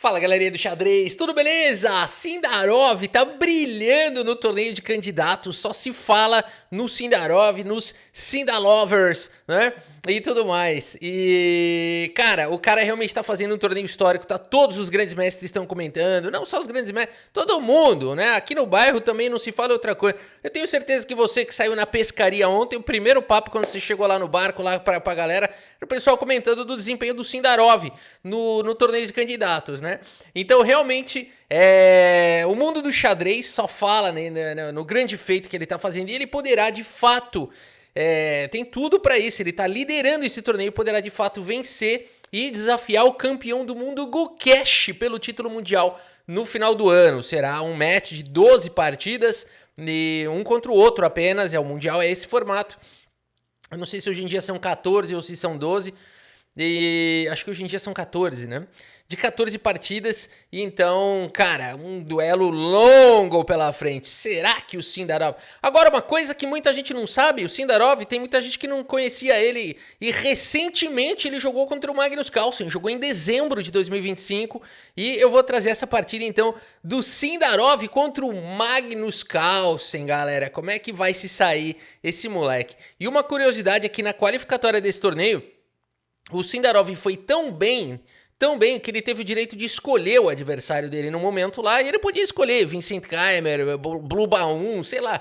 Fala galerinha do xadrez, tudo beleza? Sindarov tá brilhando no torneio de candidatos, só se fala no Sindarov, nos Sindalovers, né? E tudo mais. E, cara, o cara realmente tá fazendo um torneio histórico, tá? Todos os grandes mestres estão comentando, não só os grandes mestres, todo mundo, né? Aqui no bairro também não se fala outra coisa. Eu tenho certeza que você que saiu na pescaria ontem, o primeiro papo quando você chegou lá no barco, lá pra galera, era o pessoal comentando do desempenho do Sindarov no torneio de candidatos, né? Então, realmente, o mundo do xadrez só fala, né, no grande feito que ele tá fazendo, e ele poderá, de fato, tem tudo pra isso, ele tá liderando esse torneio, poderá, de fato, vencer e desafiar o campeão do mundo, Gukesh, pelo título mundial no final do ano. Será um match de 12 partidas, e um contra o outro apenas, o mundial é esse formato. Eu não sei se hoje em dia são 14 ou se são 12, e acho que hoje em dia são 14, né? De 14 partidas, e então, cara, um duelo longo pela frente. Será que o Sindarov... Agora, uma coisa que muita gente não sabe, o Sindarov, tem muita gente que não conhecia ele, e recentemente ele jogou contra o Magnus Carlsen, jogou em dezembro de 2025, e eu vou trazer essa partida, então, do Sindarov contra o Magnus Carlsen, galera. Como é que vai se sair esse moleque? E uma curiosidade é que na qualificatória desse torneio, o Sindarov foi tão bem que ele teve o direito de escolher o adversário dele no momento lá, e ele podia escolher Vincent Keimer, Blue Baum, sei lá.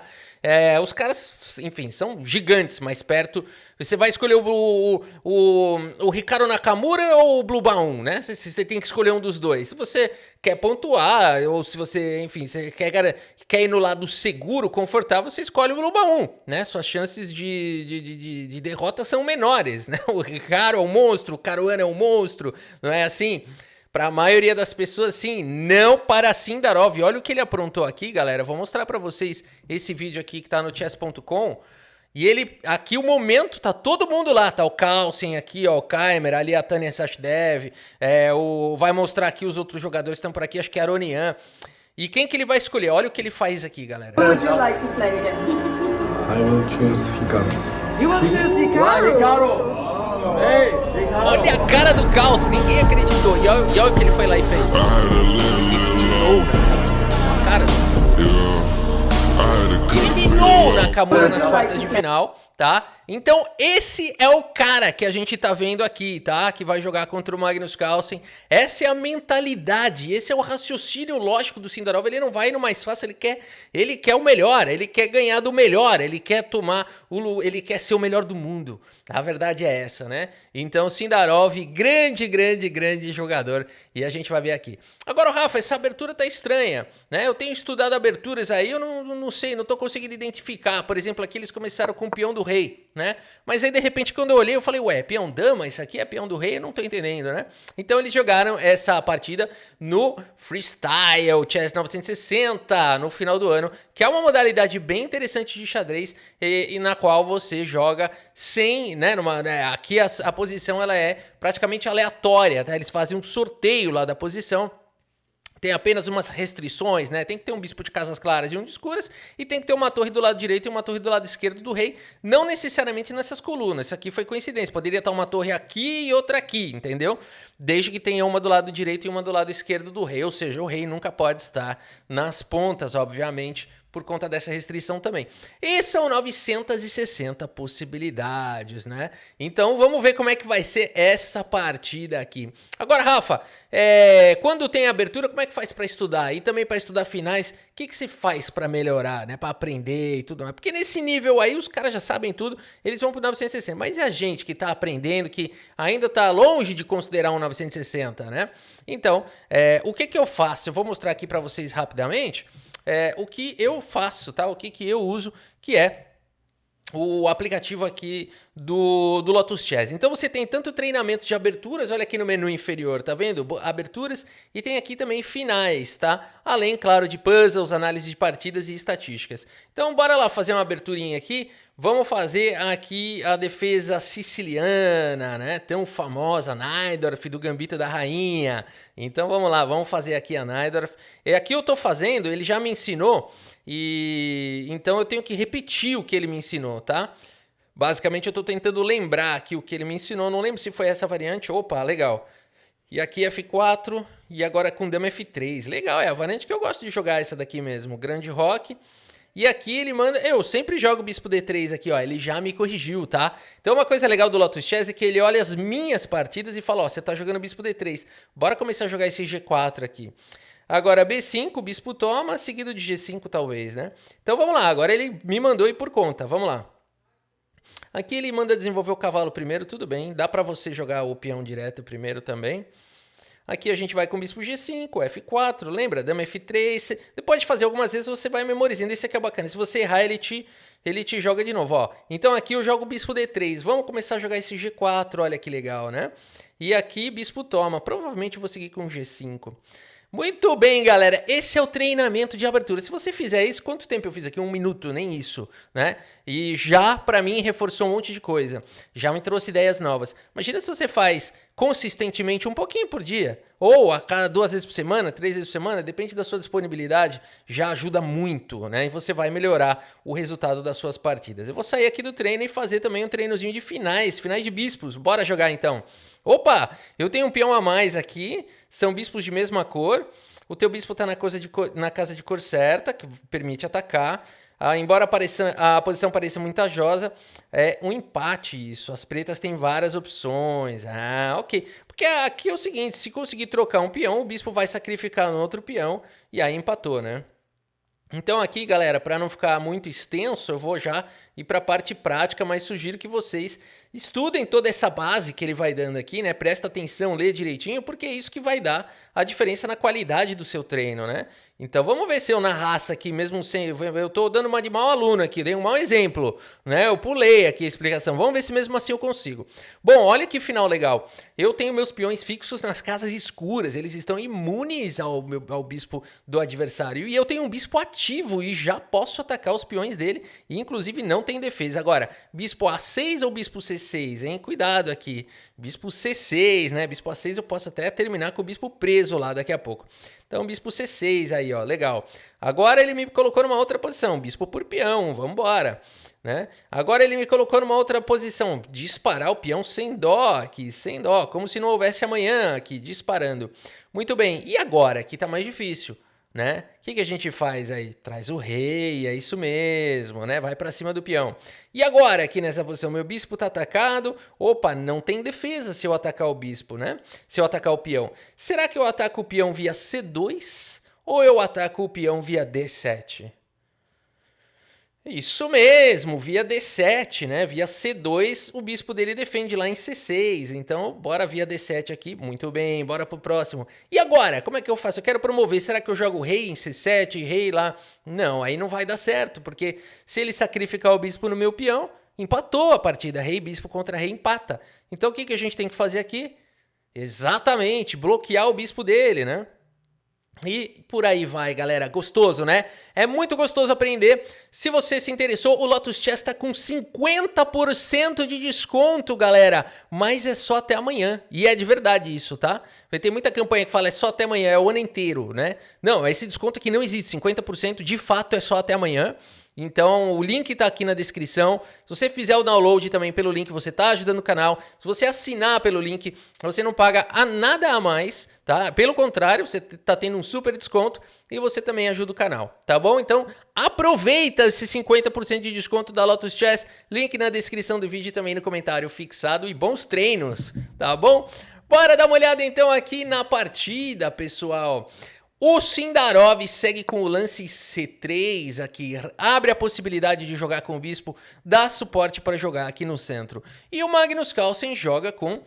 Os caras, enfim, são gigantes mais perto. Você vai escolher o Ricardo Nakamura ou o Blue Baum, né? Você tem que escolher um dos dois. Se você quer pontuar, ou se você, enfim, você quer ir no lado seguro, confortável, você escolhe o Blue Baum, né? Suas chances de derrota são menores, né? O Ricardo é um monstro, o Caruana é um monstro, não é assim? Para a maioria das pessoas, sim, não para Sindarov. Olha o que ele aprontou aqui, galera. Vou mostrar para vocês esse vídeo aqui que tá no chess.com. E ele, aqui o momento, tá todo mundo lá. Tá o Carlsen aqui, ó, o Keimer, ali a Tânia Sachdev. Vai mostrar aqui os outros jogadores que estão por aqui, acho que é Aronian. E quem que ele vai escolher? Olha o que ele faz aqui, galera. Who would you like to play against? I will choose Ricardo. You will choose Hikaru? Olha a cara do Carlsen, ninguém acreditou. E olha o que ele foi lá e fez. Eliminou, cara. Eliminou o Nakamura nas quartas de final, tá? Então esse é o cara que a gente tá vendo aqui, tá? Que vai jogar contra o Magnus Carlsen. Essa é a mentalidade, esse é o raciocínio lógico do Sindarov. Ele não vai no mais fácil, ele quer o melhor, ele quer ganhar do melhor, ele quer ele quer ser o melhor do mundo. A verdade é essa, né? Então Sindarov, grande jogador, e a gente vai ver aqui. Agora, Rafa, essa abertura tá estranha, né? Eu tenho estudado aberturas aí, eu não sei, não tô conseguindo identificar. Por exemplo, aqui eles começaram com o peão do rei, né? Mas aí, de repente, quando eu olhei, eu falei, ué, peão dama? Isso aqui é peão do rei? Eu não tô entendendo, né? Então, eles jogaram essa partida no Freestyle Chess 960, no final do ano, que é uma modalidade bem interessante de xadrez e na qual você joga sem, né? Aqui a posição, ela é praticamente aleatória, tá? Eles fazem um sorteio lá da posição. Tem apenas umas restrições, né? Tem que ter um bispo de casas claras e um de escuras, e tem que ter uma torre do lado direito e uma torre do lado esquerdo do rei, não necessariamente nessas colunas. Isso aqui foi coincidência, poderia estar uma torre aqui e outra aqui, entendeu? Desde que tenha uma do lado direito e uma do lado esquerdo do rei, ou seja, o rei nunca pode estar nas pontas, obviamente, por conta dessa restrição também. E são 960 possibilidades, né? Então vamos ver como é que vai ser essa partida aqui. Agora, Rafa, quando tem abertura, como é que faz para estudar? E também para estudar finais, o que se faz para melhorar, né? Para aprender e tudo mais? Porque nesse nível aí, os caras já sabem tudo, eles vão pro 960. Mas e a gente que tá aprendendo, que ainda tá longe de considerar um 960, né? Então, o que eu faço? Eu vou mostrar aqui para vocês rapidamente. O que eu faço, tá? O que eu uso, que é o aplicativo aqui do Lotus Chess. Então você tem tanto treinamento de aberturas, olha aqui no menu inferior, tá vendo? Aberturas, e tem aqui também finais, tá? Além, claro, de puzzles, análise de partidas e estatísticas. Então bora lá fazer uma aberturinha aqui. Vamos fazer aqui a defesa siciliana, né? Tão famosa, Najdorf, do Gambito da Rainha. Então vamos lá, vamos fazer aqui a Najdorf. E aqui eu tô fazendo, ele já me ensinou, e então eu tenho que repetir o que ele me ensinou, tá? Basicamente eu tô tentando lembrar aqui o que ele me ensinou, não lembro se foi essa variante. Opa, legal. E aqui F4, e agora com dama F3. Legal, é a variante que eu gosto de jogar essa daqui mesmo, grande roque. E aqui ele manda... Eu sempre jogo bispo D3 aqui, ó, ele já me corrigiu, tá? Então uma coisa legal do Lotus Chess é que ele olha as minhas partidas e fala, ó, você tá jogando bispo D3, bora começar a jogar esse G4 aqui. Agora B5, bispo toma, seguido de G5 talvez, né? Então vamos lá, agora ele me mandou ir por conta, vamos lá. Aqui ele manda desenvolver o cavalo primeiro, tudo bem. Dá para você jogar o peão direto primeiro também. Aqui a gente vai com bispo G5, F4, lembra? Dama F3. Depois de fazer algumas vezes você vai memorizando, esse aqui é bacana. Se você errar, ele te joga de novo, ó. Então aqui eu jogo bispo D3. Vamos começar a jogar esse G4, olha que legal, né? E aqui bispo toma. Provavelmente eu vou seguir com G5. Muito bem, galera, esse é o treinamento de abertura. Se você fizer isso, quanto tempo eu fiz aqui? 1 minuto, nem isso, né? E já, pra mim, reforçou um monte de coisa. Já me trouxe ideias novas. Imagina se você faz consistentemente um pouquinho por dia, ou a cada 2 vezes por semana, 3 vezes por semana, depende da sua disponibilidade, já ajuda muito, né? E você vai melhorar o resultado das suas partidas. Eu vou sair aqui do treino e fazer também um treinozinho de finais de bispos. Bora jogar então. Opa, eu tenho um peão a mais aqui, são bispos de mesma cor. O teu bispo está na casa de cor certa, que permite atacar. Embora a posição pareça vantajosa, é um empate isso. As pretas têm várias opções. Ok. Porque aqui é o seguinte, se conseguir trocar um peão, o bispo vai sacrificar no outro peão e aí empatou, né? Então aqui, galera, para não ficar muito extenso, eu vou já ir para a parte prática, mas sugiro que vocês estudem toda essa base que ele vai dando aqui, né? Presta atenção, lê direitinho, porque é isso que vai dar a diferença na qualidade do seu treino, né? Então vamos ver se eu na raça aqui, mesmo sem... Eu tô dando uma de mau aluno aqui, dei um mau exemplo, né? Eu pulei aqui a explicação, vamos ver se mesmo assim eu consigo. Bom, olha que final legal. Eu tenho meus peões fixos nas casas escuras, eles estão imunes ao bispo do adversário. E eu tenho um bispo ativo e já posso atacar os peões dele, e inclusive não tem defesa. Agora, bispo A6 ou bispo C6, hein? Cuidado aqui. Bispo C6, né? Bispo A6 eu posso até terminar com o bispo preso lá daqui a pouco. Então, bispo C6 aí, ó, legal. Agora ele me colocou numa outra posição, bispo por peão, vamos embora, né? Agora ele me colocou numa outra posição, disparar o peão sem dó aqui, sem dó, como se não houvesse amanhã aqui, disparando. Muito bem, e agora? Aqui tá mais difícil, né? O que a gente faz aí? Traz o rei, é isso mesmo, né? Vai pra cima do peão. E agora, aqui nessa posição, meu bispo tá atacado. Opa, não tem defesa se eu atacar o bispo, né? Se eu atacar o peão. Será que eu ataco o peão via C2 ou eu ataco o peão via D7? Isso mesmo, via D7, né? Via C2, o bispo dele defende lá em C6. Então, bora via D7 aqui. Muito bem, bora pro próximo. E agora, como é que eu faço? Eu quero promover. Será que eu jogo rei em C7, rei lá? Não, aí não vai dar certo, porque se ele sacrificar o bispo no meu peão, empatou a partida. Rei, bispo contra rei, empata. Então, o que a gente tem que fazer aqui? Exatamente, bloquear o bispo dele, né? E por aí vai, galera. Gostoso, né? É muito gostoso aprender. Se você se interessou, o Lotus Chess tá com 50% de desconto, galera. Mas é só até amanhã. E é de verdade isso, tá? Vai ter muita campanha que fala é só até amanhã, é o ano inteiro, né? Não, esse desconto aqui não existe. 50% de fato é só até amanhã. Então, o link tá aqui na descrição. Se você fizer o download também pelo link, você tá ajudando o canal. Se você assinar pelo link, você não paga nada a mais, tá? Pelo contrário, você tá tendo um super desconto e você também ajuda o canal, tá bom? Então, aproveita esse 50% de desconto da Lotus Chess. Link na descrição do vídeo e também no comentário fixado. E bons treinos, tá bom? Bora dar uma olhada então aqui na partida, pessoal. O Sindarov segue com o lance C3 aqui, abre a possibilidade de jogar com o bispo, dá suporte para jogar aqui no centro. E o Magnus Carlsen joga com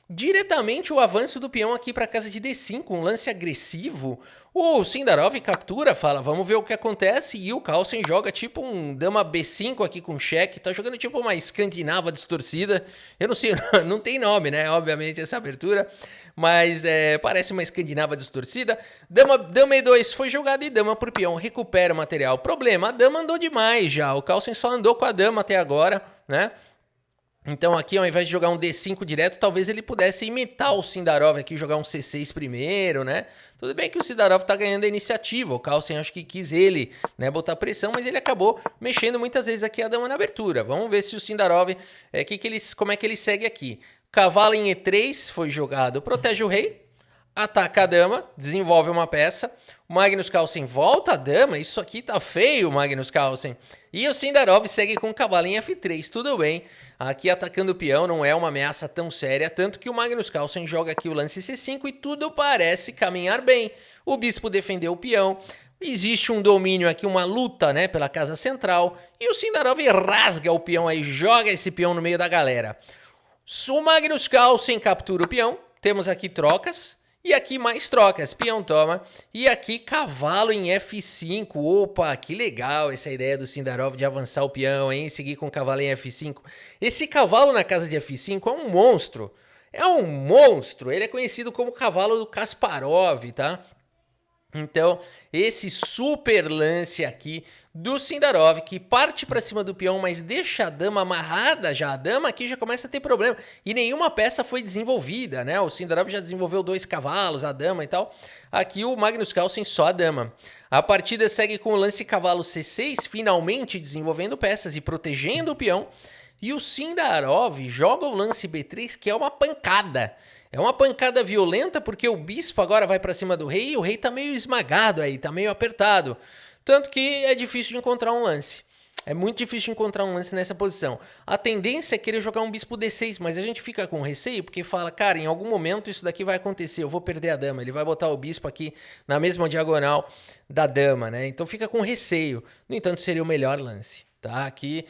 diretamente o avanço do peão aqui para a casa de D5, um lance agressivo. O Sindarov captura, fala, vamos ver o que acontece, e o Carlsen joga tipo um dama B5 aqui com cheque, tá jogando tipo uma escandinava distorcida. Eu não sei, não tem nome, né, obviamente, essa abertura, mas parece uma escandinava distorcida. Dama E2 foi jogada e dama por peão, recupera o material. Problema, a dama andou demais já, o Carlsen só andou com a dama até agora, né? Então aqui, ao invés de jogar um D5 direto, talvez ele pudesse imitar o Sindarov aqui, jogar um C6 primeiro, né? Tudo bem que o Sindarov tá ganhando a iniciativa, o Carlsen acho que quis ele, né, botar pressão, mas ele acabou mexendo muitas vezes aqui a dama na abertura. Vamos ver se o Sindarov, como é que ele segue aqui. Cavalo em E3 foi jogado, protege o rei. ataca a dama, desenvolve uma peça. O Magnus Carlsen volta a dama. Isso aqui tá feio, Magnus Carlsen. E o Sindarov segue com o cavalo em F3. Tudo bem. Aqui atacando o peão não é uma ameaça tão séria. Tanto que o Magnus Carlsen joga aqui o lance C5 e tudo parece caminhar bem. O bispo defendeu o peão. Existe um domínio aqui, uma luta, né, pela casa central. E o Sindarov rasga o peão aí, joga esse peão no meio da galera. O Magnus Carlsen captura o peão. Temos aqui trocas. E aqui mais trocas, peão toma, e aqui cavalo em F5, opa, que legal essa ideia do Sindarov de avançar o peão, hein, seguir com o cavalo em F5. Esse cavalo na casa de F5 é um monstro, ele é conhecido como cavalo do Kasparov, tá? Então, esse super lance aqui do Sindarov, que parte para cima do peão, mas deixa a dama amarrada já. A dama aqui já começa a ter problema. E nenhuma peça foi desenvolvida, né? O Sindarov já desenvolveu 2 cavalos, a dama e tal. Aqui o Magnus Carlsen só a dama. A partida segue com o lance cavalo C6, finalmente desenvolvendo peças e protegendo o peão. E o Sindarov joga o lance B3, que é uma pancada. É uma pancada violenta porque o bispo agora vai para cima do rei e o rei tá meio esmagado aí, tá meio apertado. Tanto que é difícil de encontrar um lance. É muito difícil de encontrar um lance nessa posição. A tendência é querer jogar um bispo D6, mas a gente fica com receio porque fala, cara, em algum momento isso daqui vai acontecer, eu vou perder a dama. Ele vai botar o bispo aqui na mesma diagonal da dama, né? Então fica com receio. No entanto, seria o melhor lance. Tá? Aqui,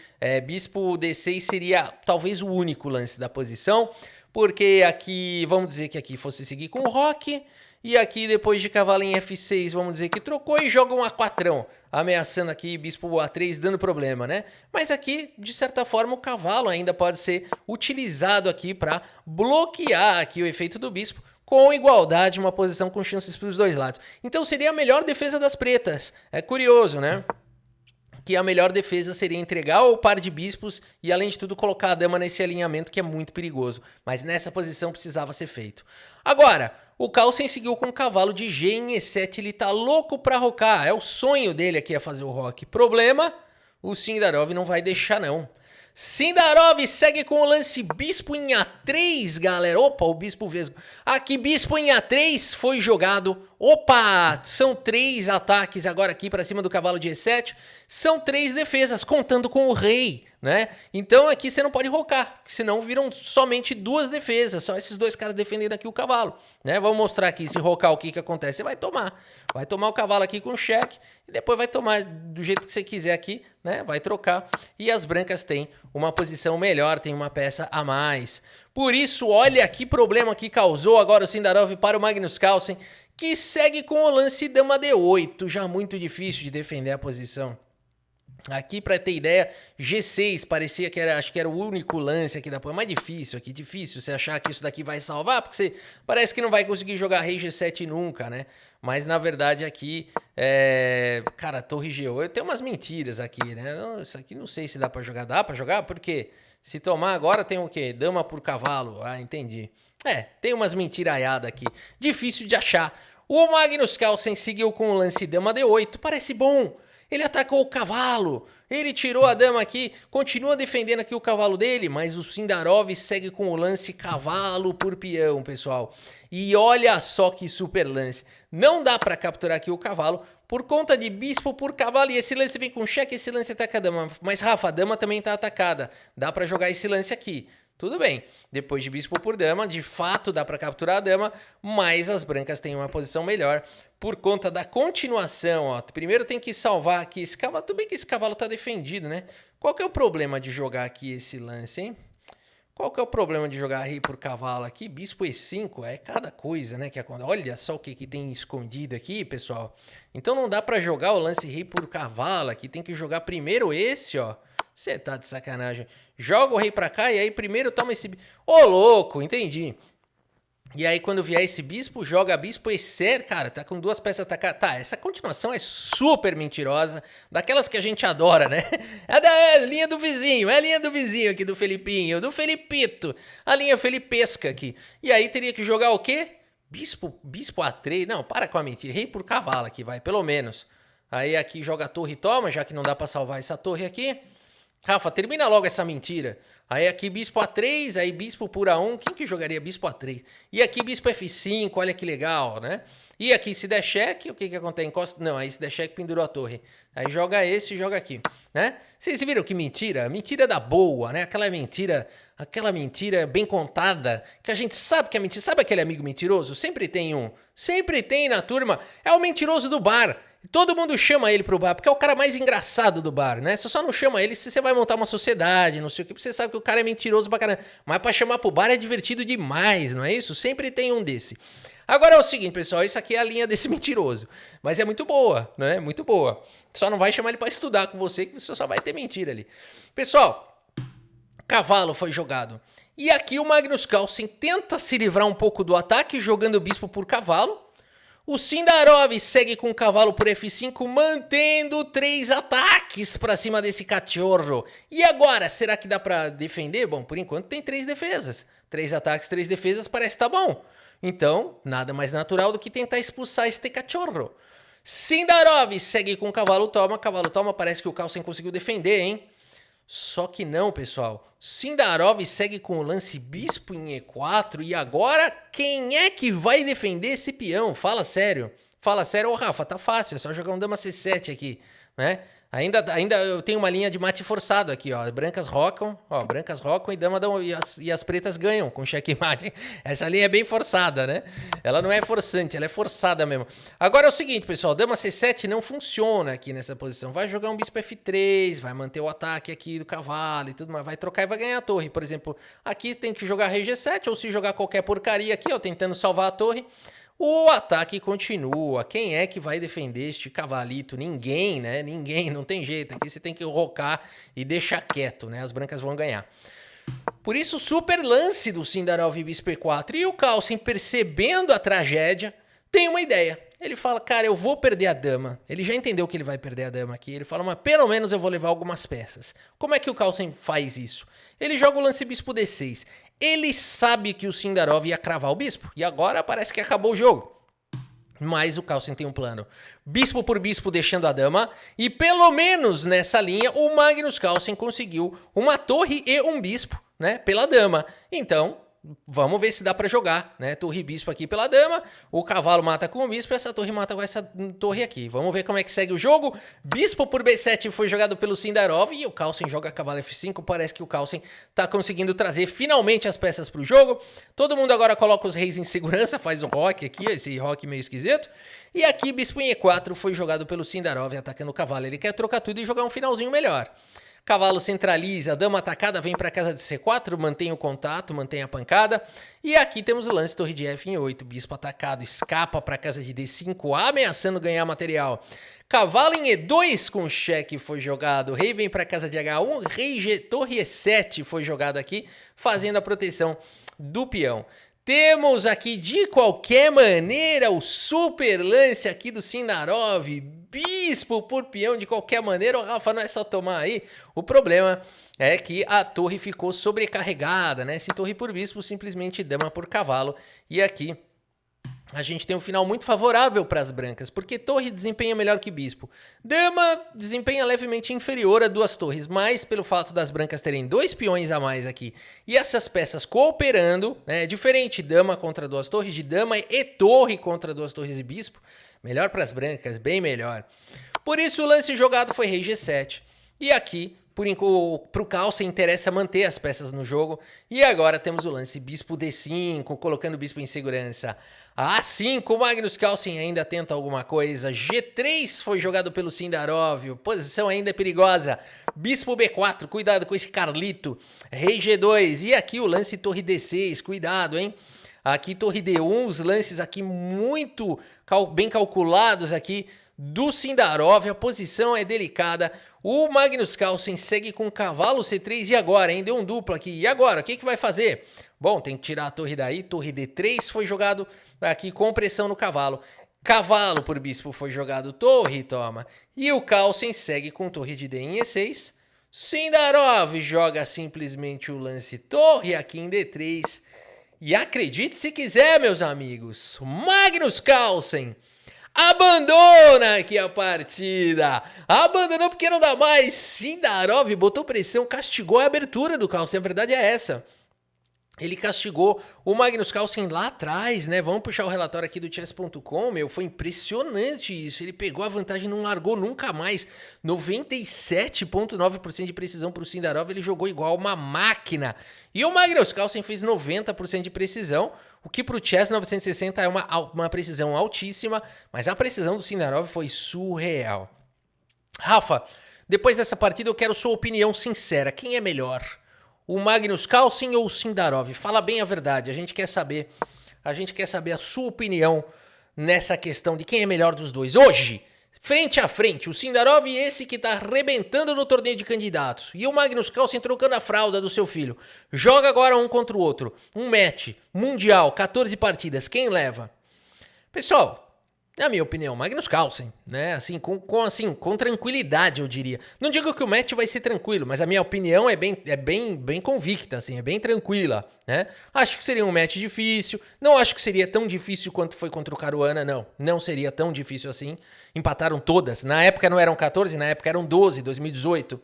bispo D6 seria talvez o único lance da posição, porque aqui, vamos dizer que aqui fosse seguir com o roque, e aqui depois de cavalo em F6, vamos dizer que trocou e joga um A4, ameaçando aqui bispo A3, dando problema, né? Mas aqui, de certa forma, o cavalo ainda pode ser utilizado aqui para bloquear aqui o efeito do bispo, com igualdade, uma posição com chances para os dois lados. Então seria a melhor defesa das pretas. É curioso, né? Que a melhor defesa seria entregar o par de bispos e, além de tudo, colocar a dama nesse alinhamento que é muito perigoso. Mas nessa posição precisava ser feito. Agora, o Carlsen seguiu com o cavalo de G em E7. Ele tá louco pra rocar. É o sonho dele aqui a fazer o roque. Problema, o Sindarov não vai deixar não. Sindarov segue com o lance bispo em A3, galera. Opa, o bispo vesgo. Aqui, bispo em A3 foi jogado. Opa, são 3 ataques agora aqui para cima do cavalo de E7. São 3 defesas, contando com o rei, né? Então aqui você não pode rocar, senão viram somente 2 defesas. Só esses 2 caras defendendo aqui o cavalo, né? Vamos mostrar aqui, se rocar o que acontece. Você vai tomar. Vai tomar o cavalo aqui com cheque e depois vai tomar do jeito que você quiser aqui, né? Vai trocar. E as brancas têm uma posição melhor, tem uma peça a mais. Por isso, olha que problema que causou agora o Sindarov para o Magnus Carlsen, que segue com o lance dama D8, já muito difícil de defender a posição. Aqui, para ter ideia, G6 parecia que acho que era o único lance aqui da posição. Mais difícil aqui, difícil você achar que isso daqui vai salvar, porque você parece que não vai conseguir jogar rei G7 nunca, né? Mas na verdade aqui, cara, torre G8, tem umas mentiras aqui, né? Isso aqui não sei se dá para jogar, porque se tomar agora tem o quê? Dama por cavalo, entendi. Tem umas mentiraiadas aqui, difícil de achar. O Magnus Carlsen seguiu com o lance dama D8, parece bom. Ele atacou o cavalo, ele tirou a dama aqui, continua defendendo aqui o cavalo dele, mas o Sindarov segue com o lance cavalo por peão, pessoal. E olha só que super lance. Não dá para capturar aqui o cavalo por conta de bispo por cavalo. E esse lance vem com cheque, esse lance ataca a dama. Mas, Rafa, a dama também tá atacada. Dá para jogar esse lance aqui. Tudo bem, depois de bispo por dama, de fato dá para capturar a dama, mas as brancas têm uma posição melhor por conta da continuação, ó. Primeiro tem que salvar aqui esse cavalo, tudo bem que esse cavalo tá defendido, né? Qual que é o problema de jogar aqui esse lance, hein? Qual que é o problema de jogar rei por cavalo aqui? Bispo E5, é cada coisa, né? Que acontece. Olha só o que tem escondido aqui, pessoal. Então não dá para jogar o lance rei por cavalo aqui, tem que jogar primeiro esse, ó. Você tá de sacanagem. Joga o rei pra cá e aí primeiro toma esse... Ô, louco, entendi. E aí quando vier esse bispo, joga bispo E7, cara, tá com 2 peças atacadas. Tá, essa continuação é super mentirosa, daquelas que a gente adora, né? É da linha do vizinho, é a linha do vizinho aqui, do Felipinho, do Felipito, a linha felipesca aqui. E aí teria que jogar o quê? Bispo A3, não, para com a mentira, rei por cavalo aqui, vai, pelo menos. Aí aqui joga a torre e toma, já que não dá pra salvar essa torre aqui. Rafa, termina logo essa mentira. Aí aqui bispo A3, aí bispo por A1. Quem que jogaria bispo A3? E aqui bispo F5, olha que legal, né? E aqui se der cheque, o que que acontece? Encosta... Não, aí se der cheque pendurou a torre. Aí joga esse e joga aqui, né? Vocês viram que mentira? Mentira da boa, né? Aquela mentira bem contada, que a gente sabe que é mentira. Sabe aquele amigo mentiroso? Sempre tem um. Sempre tem na turma. É o mentiroso do bar. Todo mundo chama ele pro bar, porque é o cara mais engraçado do bar, né? Você só não chama ele se você vai montar uma sociedade, não sei o que, porque você sabe que o cara é mentiroso pra caramba. Mas pra chamar pro bar é divertido demais, não é isso? Sempre tem um desse. Agora é o seguinte, pessoal, isso aqui é a linha desse mentiroso. Mas é muito boa, né? Muito boa. Só não vai chamar ele pra estudar com você, que você só vai ter mentira ali. Pessoal, cavalo foi jogado. E aqui o Magnus Carlsen tenta se livrar um pouco do ataque, jogando o bispo por cavalo. O Sindarov segue com o cavalo por F5, mantendo 3 ataques pra cima desse cachorro. E agora, será que dá pra defender? Bom, por enquanto tem 3 defesas. 3 ataques, 3 defesas, parece que tá bom. Então, nada mais natural do que tentar expulsar este cachorro. Sindarov segue com o cavalo toma, parece que o Carlsen conseguiu defender, hein? Só que não, pessoal. Sindarov segue com o lance bispo em E4. E agora, quem é que vai defender esse peão? Fala sério. Fala sério. Ô, Rafa, tá fácil. É só jogar um dama C7 aqui, né? Ainda eu tenho uma linha de mate forçado aqui, ó. Brancas rocam, e dama dão, e as pretas ganham com checkmate. Essa linha é bem forçada, né? Ela não é forçante, ela é forçada mesmo. Agora é o seguinte, pessoal, dama C7 não funciona aqui nessa posição. Vai jogar um bispo F3, vai manter o ataque aqui do cavalo e tudo mais, vai trocar e vai ganhar a torre. Por exemplo, aqui tem que jogar rei G7, ou se jogar qualquer porcaria aqui, ó, tentando salvar a torre. O ataque continua. Quem é que vai defender este cavalito? Ninguém, né? Ninguém, não tem jeito. Aqui você tem que rocar e deixar quieto, né? As brancas vão ganhar. Por isso, super lance do Sindarov bispo E4. E o Carlsen, percebendo a tragédia, tem uma ideia. Ele fala, cara, eu vou perder a dama. Ele já entendeu que ele vai perder a dama aqui. Ele fala, mas pelo menos eu vou levar algumas peças. Como é que o Carlsen faz isso? Ele joga o lance bispo D6. Ele sabe que o Sindarov ia cravar o bispo. E agora parece que acabou o jogo. Mas o Carlsen tem um plano. Bispo por bispo deixando a dama. E pelo menos nessa linha, o Magnus Carlsen conseguiu uma torre e um bispo, né? Pela dama. Então, vamos ver se dá pra jogar, né? Torre e bispo aqui pela dama. O cavalo mata com o bispo e essa torre mata com essa torre aqui. Vamos ver como é que segue o jogo. Bispo por B7 foi jogado pelo Sindarov e o Carlsen joga cavalo F5. Parece que o Carlsen tá conseguindo trazer finalmente as peças pro jogo. Todo mundo agora coloca os reis em segurança, faz o roque aqui, esse roque meio esquisito. E aqui bispo em E4 foi jogado pelo Sindarov atacando o cavalo. Ele quer trocar tudo e jogar um finalzinho melhor. Cavalo centraliza, dama atacada, vem para casa de C4, mantém o contato, mantém a pancada. E aqui temos o lance torre de F em 8, bispo atacado, escapa para casa de D5, ameaçando ganhar material. Cavalo em E2 com cheque foi jogado, rei vem para casa de H1, rei G, torre E7 foi jogado aqui, fazendo a proteção do peão. Temos aqui, de qualquer maneira, o super lance aqui do Sindarov. Bispo por peão de qualquer maneira. O Rafa, não é só tomar aí. O problema é que a torre ficou sobrecarregada, né? Se torre por bispo, simplesmente dama por cavalo. E aqui a gente tem um final muito favorável para as brancas, porque torre desempenha melhor que bispo. Dama desempenha levemente inferior a duas torres, mas pelo fato das brancas terem 2 peões a mais aqui e essas peças cooperando, né, é diferente dama contra 2 torres, de dama e torre contra 2 torres e bispo, melhor para as brancas, bem melhor. Por isso o lance jogado foi rei G7, e aqui para o Carlsen interessa manter as peças no jogo. E agora temos o lance bispo D5, colocando o bispo em segurança. A5, o Magnus Carlsen ainda tenta alguma coisa. G3 foi jogado pelo Sindarov, posição ainda é perigosa. Bispo B4, cuidado com esse Carlito. Rei G2, e aqui o lance torre D6, cuidado, hein? Aqui torre D1, os lances aqui muito bem calculados aqui do Sindarov, a posição é delicada. O Magnus Carlsen segue com cavalo C3, e agora, hein? Deu um duplo aqui, e agora? O que vai fazer? Bom, tem que tirar a torre daí, torre D3 foi jogado aqui com pressão no cavalo. Cavalo por bispo foi jogado, torre toma. E o Carlsen segue com torre de D em E6. Sindarov joga simplesmente o lance torre aqui em D3. E acredite se quiser, meus amigos, Magnus Carlsen abandona aqui a partida. Abandonou porque não dá mais. Sindarov botou pressão, castigou a abertura do Carlsen. A verdade é essa. Ele castigou o Magnus Carlsen lá atrás, né? Vamos puxar o relatório aqui do chess.com, meu. Foi impressionante isso. Ele pegou a vantagem e não largou nunca mais. 97,9% de precisão para o Sindarov. Ele jogou igual uma máquina. E o Magnus Carlsen fez 90% de precisão, o que para o Chess 960 é uma precisão altíssima, mas a precisão do Sindarov foi surreal. Rafa, depois dessa partida eu quero sua opinião sincera. Quem é melhor? O Magnus Carlsen ou o Sindarov? Fala bem a verdade, a gente quer saber a sua opinião nessa questão de quem é melhor dos dois. Hoje, frente a frente, o Sindarov e esse que tá arrebentando no torneio de candidatos. E o Magnus Carlsen trocando a fralda do seu filho. Joga agora um contra o outro. Um match, mundial, 14 partidas. Quem leva? Pessoal, na minha opinião, Magnus Carlsen, né? Assim, com tranquilidade, eu diria. Não digo que o match vai ser tranquilo, mas a minha opinião é bem convicta, assim, é bem tranquila, né? Acho que seria um match difícil. Não acho que seria tão difícil quanto foi contra o Caruana, não. Não seria tão difícil assim. Empataram todas. Na época não eram 14, na época eram 12, 2018.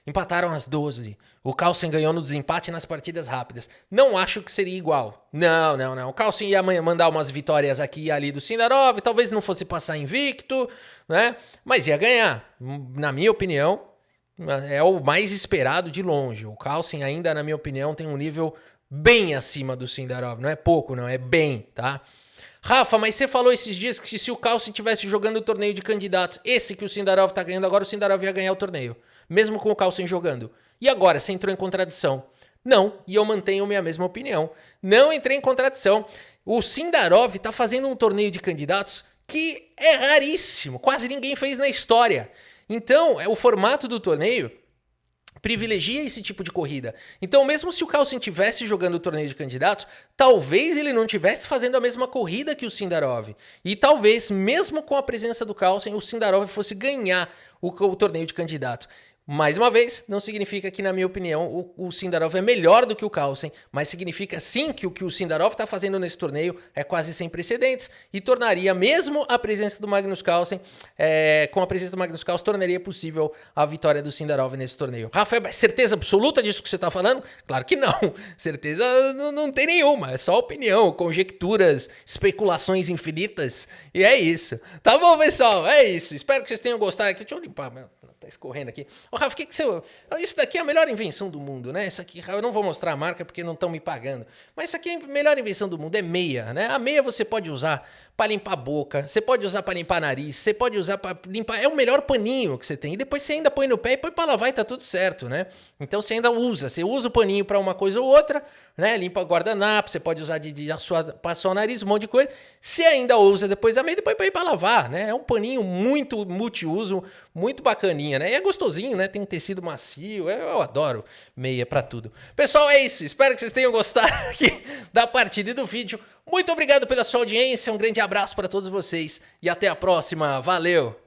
Empataram as 12. O Carlsen ganhou no desempate nas partidas rápidas. Não acho que seria igual. Não. O Carlsen ia mandar umas vitórias aqui e ali do Sindarov. Talvez não fosse passar invicto, né? Mas ia ganhar. Na minha opinião, é o mais esperado de longe. O Carlsen ainda, na minha opinião, tem um nível bem acima do Sindarov. Não é pouco, não. É bem, tá? Rafa, mas você falou esses dias que se o Carlsen estivesse jogando o torneio de candidatos, esse que o Sindarov tá ganhando agora, o Sindarov ia ganhar o torneio. Mesmo com o Carlsen jogando. E agora, você entrou em contradição? Não, e eu mantenho minha mesma opinião. Não entrei em contradição. O Sindarov tá fazendo um torneio de candidatos que é raríssimo. Quase ninguém fez na história. Então, o formato do torneio privilegia esse tipo de corrida. Então, mesmo se o Carlsen estivesse jogando o torneio de candidatos, talvez ele não estivesse fazendo a mesma corrida que o Sindarov. E talvez, mesmo com a presença do Carlsen, o Sindarov fosse ganhar o torneio de candidatos. Mais uma vez, não significa que, na minha opinião, o Sindarov é melhor do que o Carlsen, mas significa sim que o que o Sindarov está fazendo nesse torneio é quase sem precedentes e tornaria, mesmo a presença do Magnus Carlsen, com a presença do Magnus Carlsen, tornaria possível a vitória do Sindarov nesse torneio. Rafael, certeza absoluta disso que você está falando? Claro que não. Certeza não tem nenhuma. É só opinião, conjecturas, especulações infinitas. E é isso. Tá bom, pessoal? É isso. Espero que vocês tenham gostado. Deixa eu limpar, meu. Tá escorrendo aqui. Ô, Rafa, que você... Isso daqui é a melhor invenção do mundo, né? Isso aqui, eu não vou mostrar a marca porque não estão me pagando. Mas isso aqui é a melhor invenção do mundo, é meia, né? A meia você pode usar para limpar a boca, você pode usar para limpar nariz, você pode usar para limpar... É o melhor paninho que você tem. E depois você ainda põe no pé e põe para lavar e tá tudo certo, né? Então você ainda usa. Você usa o paninho para uma coisa ou outra, né? Limpa guardanapo, você pode usar passar o nariz, um monte de coisa. Você ainda usa depois a meia, depois põe para lavar, né? É um paninho muito multiuso, muito bacaninha, né? E é gostosinho, né? Tem um tecido macio. Eu adoro meia pra tudo. Pessoal, é isso. Espero que vocês tenham gostado aqui da partida e do vídeo. Muito obrigado pela sua audiência. Um grande abraço para todos vocês e até a próxima. Valeu!